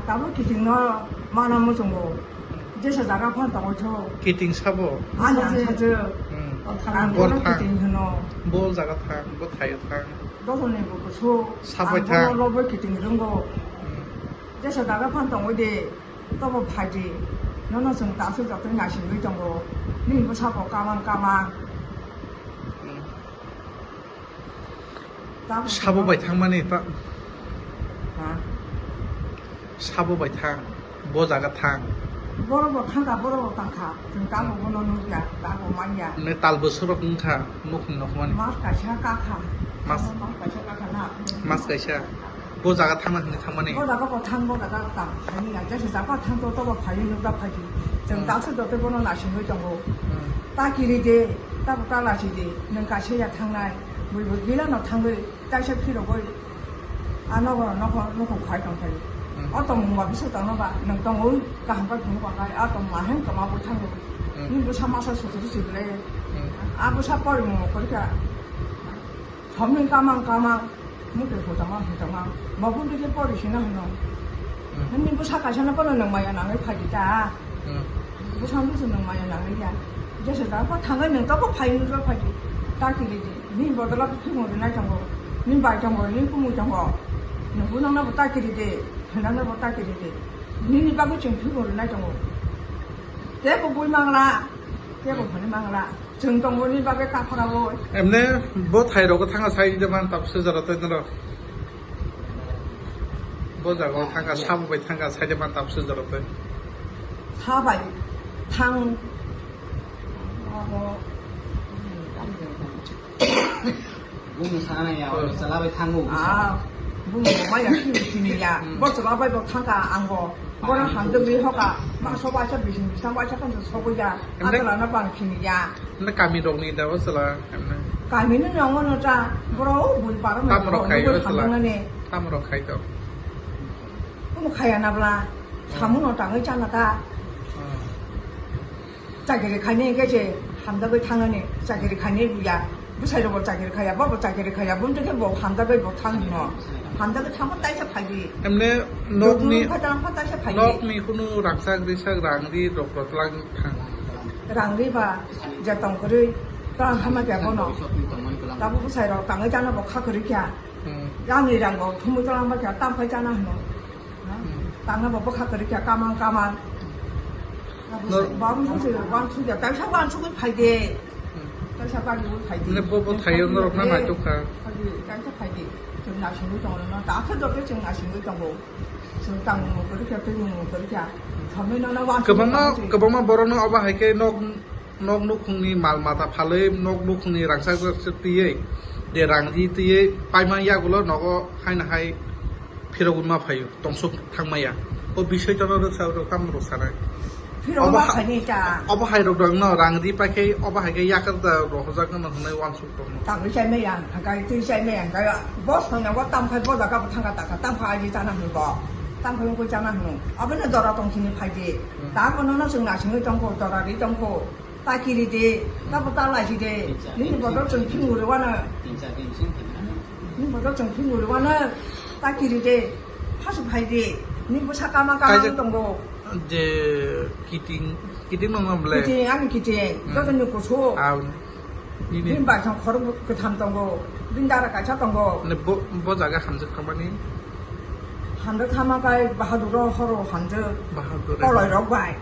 나도 기증너 만나면 정도 이제서 나가 판다고 저 기팅 사보 아니 안 사죠 안 보는 기증너 뭘 자가 탕뭐 타요 탕 너도 내 보고 소 사보이 안 탕. 보는 로봇 기증 이런 거 이제서 나가 판다고 어디 또뭐 파지 너는 좀 따서 잡던 야식 이 정도 니不 사고 까만 사보바이 탕만이 딱 아 사보바이 탕 뭐 자가 탕 뭐라고 탕가 뭐라고 탕가 좀 까고 보는 누구야 까고 많이야 내 딸부 서럽 탕 녹은 녹만 마스카샤 까카 마스 마스카샤 까카나 마스카샤 뭐 자가 탕만 탕만이 뭐다가 뭐 탕고다가 딱 아니야 저서 자가 탕도 또 발리는가 파지 좀 따서도 또 보는 나신 거 정도 따기리데 따고 따라시데 능가 셔야 탕나이 뭐 이라노 탕거 따셔 필요고 안 하고 놓고 가이던 거 어떤 뭔가 비슷한 거 능동 올 가한가 좀 봐가 어떤 마행 거 마고 탕고 이거 참아서 소소도 지그래 아부 사버리 뭐 그렇게 전면 까만 뭐들 보자마 뭐 분들이 버리시나 하노 님 부사 가셔나 버는 능마야 나를 파지자 부산에서 능마야 나를야 이제서 나가 당연히 또고 파이는 걸 파지 따기리지 니 뭐더라 피고를 날 정도 니 발정고 니 부모 정고 누구나 따기리지 하나나 따기리지 니 바고 좀 피고를 날 정도 대고 불망라 대고 불망라 정동원이 바게 까파라고 em 뭐 타이로고 탕가 사이드만 답스 저렇더라 뭐 자고 탕가 사보바이 탕가 사이드만 답스 저렇더 사바이 탕 Bung sana ya, salahไปทางงู 아, 뭐 마야 키우시니야. 뭐 저라바도 탕가 안 거. 뭐라 한들이 허가 막 소바차 비신 상바차 간서 소고야. 아들아나 방키니야. nó kami dong ni dah wasala em 가미는 영어는 자 뭐로 물 바르면 땀으로 가요 한번에 땀으로 가이도 뭐 가야나 블라. 사문어 땅을 짜나다. 자기를 가네 게지 한다고 당하네. 자기를 가네 부야. 무사히로 자기를 가야 뭐 자기를 가야 문제게 뭐 한다고 뭐 당하노. 한다고 참고 따셔 팔지. em nok ni 파장 파다셔 팔지. nok ni kunu raksa grisa rangdi rok lang thang 랑리바 이제 동그리 땅 한마디 하고노. 나보고 무사히로 땅을 짜나 뭐 가 그렇게. 양이랑 거 부모들랑 밖에 땅 팔잖아 하노. 땅을 뭐 가 그렇게 까만. 마음 소리 완충돼. 땅 사고 안 주고 팔지. 땅 사고 안 주고 팔지. ne bo thayo no rok na ma tuk kha 땅 팔지. 좀 나신 거 정도는 나서도 좀 나신 거 정도. 지금 땅 그렇게 되는 그렇게. 처음에는 완충. kebama borona oba haike nok nukhungni mal mata phalei nok nukhungni raksa tiye de rangdi tiye paima ya gulo nogo haina hai phirogunma phayo tongsuk thangmaya o bishoy tono ro sauro kam ro sanai 필요가 하니까. oba hai rok dong no rangdi paike oba haike yakar da ro hojak no hnai wansuk dong 땅을 짤매야, 가까이 뜰 짤매야, 가야 뭐 성냥 뭐 땅팔 보다 가고 탕가 따가 땅팔지 잖아 그거, 땅팔 거 잖아 그거. 아버는 너라 동신이 팔지. 나보는 성나신의 정보 너라리 정보, 따기리지, 나보 따라지지. 니는 뭐도 좀 핑우를 와는, 니는 뭐도 좀 핑우를 와는 따기리지, 파수 팔지. 니뭐 사까만 까만 동고. je kiting no ngamble 기ting 아니 기ting, 너도 누구 소. a ni ni 린 발성 걸어 그 담동고, 린다라가 잡동고. ne bo jaga hamjak khamani 한덕 타마가이 바하두로 허로 한덕 bahadur 꼴로이로 바이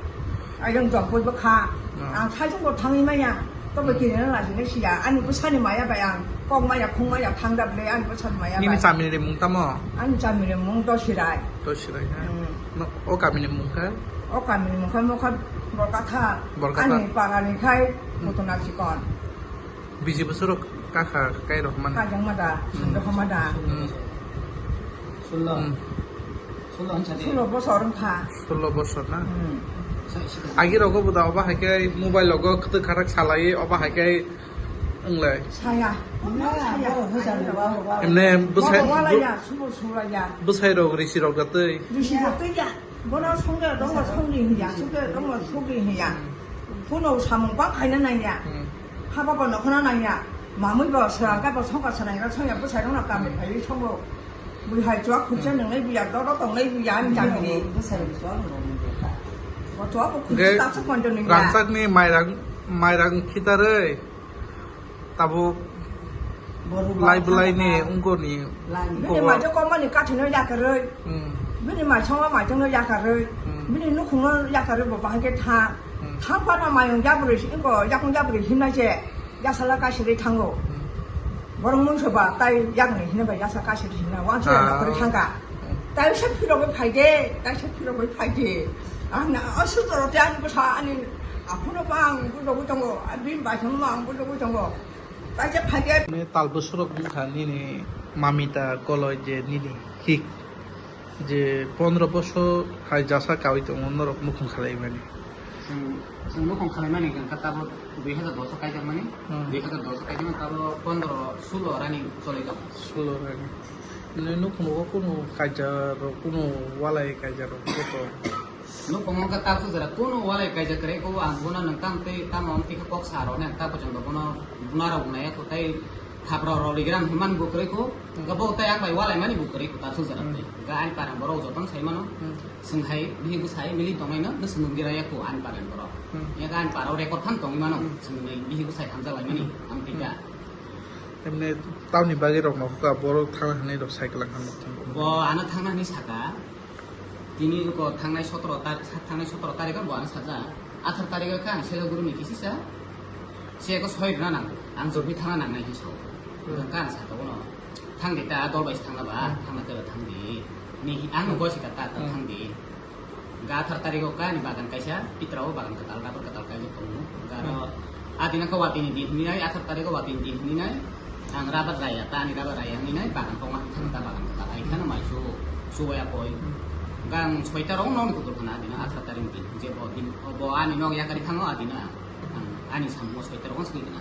아이런 좀 보이버카 아 살중고 당이마야 또 먹기는 나중에 시야 아니 부산이 마야 봐야 꽁마야 콩마야 당답래 아니 부산 마야 ni ni samini de mung tamo 아니 자미는 몽도 시라이 to sirai ha no o kamini mung kha 어까미는 몽카 볼까타 볼까타. 아니 빠가니 카이 모토나 시건 biji besoro ka kha kai rok man 가정마다 한덕마다 Solo ancha de. 술로 보서름 타 16 bosor na agi rogo buda oba haike mobile logo khtu kharak salai oba haike englai 사야 사야 emne busai 와라야 수고 수라야 busai rog risi rog gatei 루시가 뜨야 뭐나 송게 너무 송리야 속에 너무 속이야 번호 사문 꽉 가는 날이야 하바번 넣거나 날이야 마음이 뭐 서랑가 뭐 성과 서랑가 성야 뭐 사용할 까면 별이 청고 bùi hải chó khủng chân đừng lấy bùi đó đó tổng lấy bùi anh chẳng gì Nó sẽ là xóa rồi mình được cả. có chó có khủng chân tao sức quan trọng đừng rang sắc ni mai rang kita re tabu lai belai ni ungko ni biết đi mà cho con mà đi cắt thì nó ra cả rồi biết đi mà xong mà trong nó ra cả rồi biết đi nó không nó ra cả rồi bảo hai cái thang quan mà mày ra bùi thì có ra không ra bùi thì nó sẽ ra sao là cái gì thang rồi borang mun coba tay yang ni hina ba yasa kasih di sini wan coba nak pergi tangga tay saya pilih apa pagi tay saya pilih apa pagi na asu terus dia ni besar ani aku nak bang aku nak tunggu abim baca mang aku nak tunggu tay saya pagi ni tal besuruk bukan ni mamita koloj je ni hik je 15 বছর hai jasa kawai tu ngonorok mukhung khalai mani Sing mukhung khalai mani kan kata 2010 kai jam mani 2010 kai jam tabo 16 rani chole jam 16 rani ni nukhung ko kuno kajar kuno walai kajar ko nu pengong kata su zara kuno walai kai ja kare ko ang guna nang tam te tam om ti kok saro ne ta ko jong ko no bunara unaya ko tai thapro ro ligram himan bu kare ko ga bo tai ang bai walai mani bu kare ko ta su zara te ga an parang boro joton sai mano sunghai bihi bu sai mili tongai no nu sungum gira ya ko an parang boro ya ga an paro rekod than tongi mano sungai bihi bu sai hamza lai mani am tiga emne tau ni bagi rok no ka boro thang hanai rok cycle kan bo ana thangna ni saka tini ko thangnai 17 tarik bo ana saja 18 tarik ka ang selo guru mi kisisa se ko soi na nang ang jorbi thangna nang nai hiso kan sa to no thang de ta dol bai thangna ba thangna te thang di ni ang go si kata ta thang di ga 18 tarik ka ni bagan kaisa pitrao bagan katal kai to ga ro adina ko watini di ni nai 18 tarik ko watini di ni nai ang rabat raya ta ni rabat raya ni nai bagan poma thang ta bagan katal ai kana mai su ya poi gang soita rong nong kutur kana adina 18 tarik din je bo ani nong ya kari thango adina ani sammo soita rong sgi kana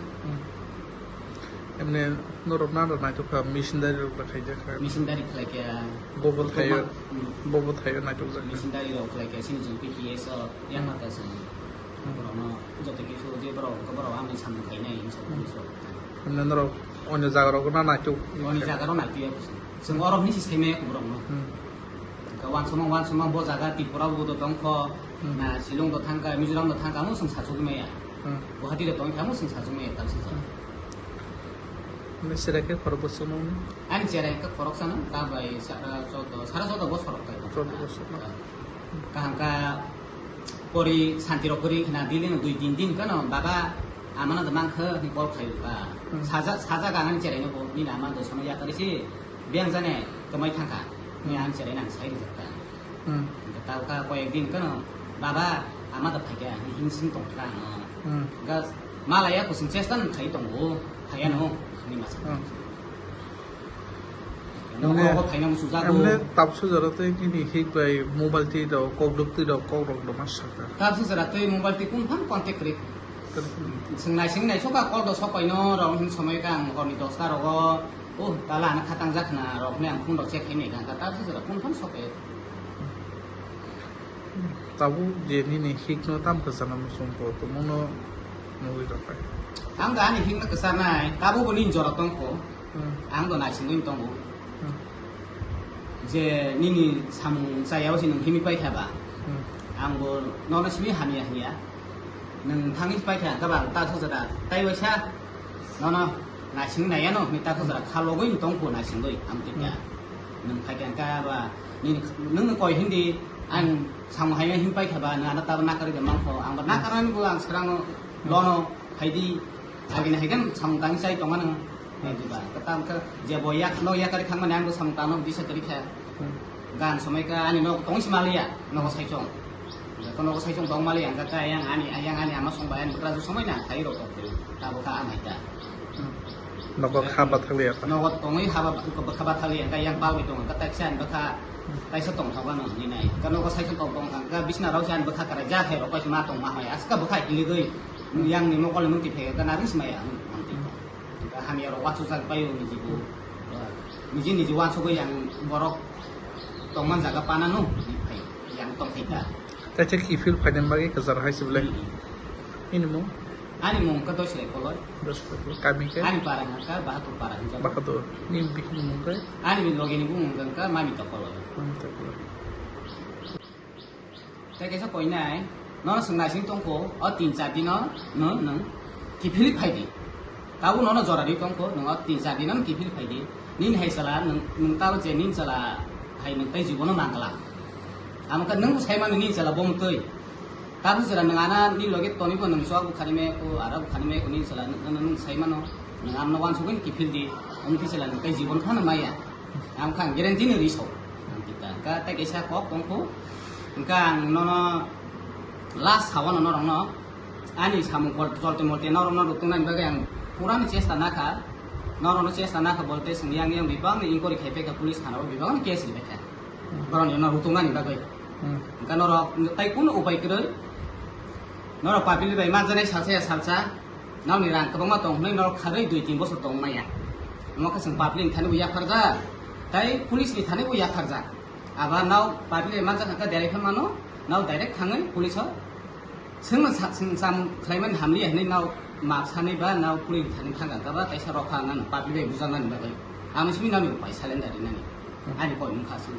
emne norok na na to ka mission dari rok khai ja kha mission dari khlai ke bobol thayo na to ja mission dari rok khlai ke sin jung PPS ya ma ta san bro no jote ki so je bro ko bro ami sam khai nai so emne norok onyo jaga rok na to oni jaga ro na ti sing orok ni sistem e ko bro no ka wan sumang bo jaga ti pura bo to tong kho na silong do thangka mizoram do thangka mo sing sa chu me ya guwahati do tong kha mo sing sa chu me ta sa ni sira ke khorbo suno ani chera ka khorok sana ta bai sara so bos khorok kai ka hangka pori santi ro pori khna dilin 2-3 din kana baba amana da mang kha ni kol khai ba saja ga ani chera no bo ni na ma do sama ya kari si biang jane kamai thangka ni an chera nang sai ri jakta ta ka ko ek din kana baba amada phage ni hinsing tong ka no ga malaya ko sing chestan khai tong ho thaya no ni mas emne tap su jara te ni hik bai mobile ti do kok duk ti do kok rok do mas sa ta su jara te mobile ti kun phan contact kri sing nai so ka call do so pai no rong hin samai kang ko ni do sta ro go o ta la na khatang jak na rok ne ang phun do check ni kang ta su jara kun phan so pe tabu je ni hik no tam ka sana mo sum ko to mo no wi ra pai ang ga ni hing na ka sa nai tabu ko ni jora tong ko ang do na sing ngin tong je nini sam sayao si nung himi pai kha ba ang bo no na simi hania nung thangi pai kha ka ba ta thu jara tai wa cha no na sing na ya no mi ta thu jara kha lo goi tong ko na sing goi am ti ya nung pai kan ka ba ni nung koi hindi ang sam hai him pai kha ba na ta na kari mang ko ang ba na karan bu ang serang lo no haidi agin hagan sam tang sai tong an ni ba katam ka je bo yak no ya kari khang ma nang sam ta no di sa kari kha gan samai ka ani no tong simalia no sai chong ko no sai chong tong malia ka yang ani ama song bayan ra samai na kai ro to ta bo ka anai ta no ko kha ba thale ka no wat tong ai haba ko ba kha ba thale ka yang pau ni tong ka ta chan ba kha tai sa tong thawa no ni nai ka no ko sai chong tong ka bisna rau chan ba kha ka ja khai ro ko ma tong ma mai aska ba kha ili goi yang ni mo ko le mun ti phe ka na ris mai ang ka hamia ro wat su sa payo ni ji wa so ko yang borok tong man jaga pana no yang tong thita ta che ki fil phaden bagi ka zar hai sible ini mo Ani mong ka to sila kolor. Terus kami ke Ani parang ka bahatur parang jam. Bahadur ni bikin mungkin Ani bin login ibu mong ka mami to kolor. mantap. Tại cái sao coi này nó sừng lại sinh tông cổ ở tiền trả đi nó kỳ philip phải đi tao nó dọa đi tông cổ nó ở tiền trả đi nó kỳ philip phải đi nín hay sala nung tao chơi nín sala hay nung tay Jibon mang la am ka nung sai man nín sala bom tơi tao bây giờ nung ana nín loge toni ko nung soa ko khani me ko ara ko khani me ko nín sala nung sai man nung am no wan sugen kỳ phil đi ông ki sala nung tay Jibon khana maya am khang guarantee ni risau kita ka tại cái sao có tông cổ Kang nono last hawa nono rong no ani samu jolte molte no rong no rutung nan bagai yang puran cesta naka no rong cesta naka bolte sengiang yang bibang ni ingkori kepe ka pulis hanawa bibang ni kes ni beka baron no rutung nan bagai kan noro tai kun upai kere noro papili bai manjane salsa salsa nau ni rang kabang ma tong nei noro kharei 2-3 bosor tong maya mo ka sing papili thani bu ya kharja tai pulis ni thani bu ya kharja Aba now partly mansa ka direct mano now direct thangai police sing sam claimant hamli hai now map sane ba now police thani thanga ka ba kaisa rokha nan partly bujan nan ba kai amismi nani upai silent dari nani ani ko mun khasu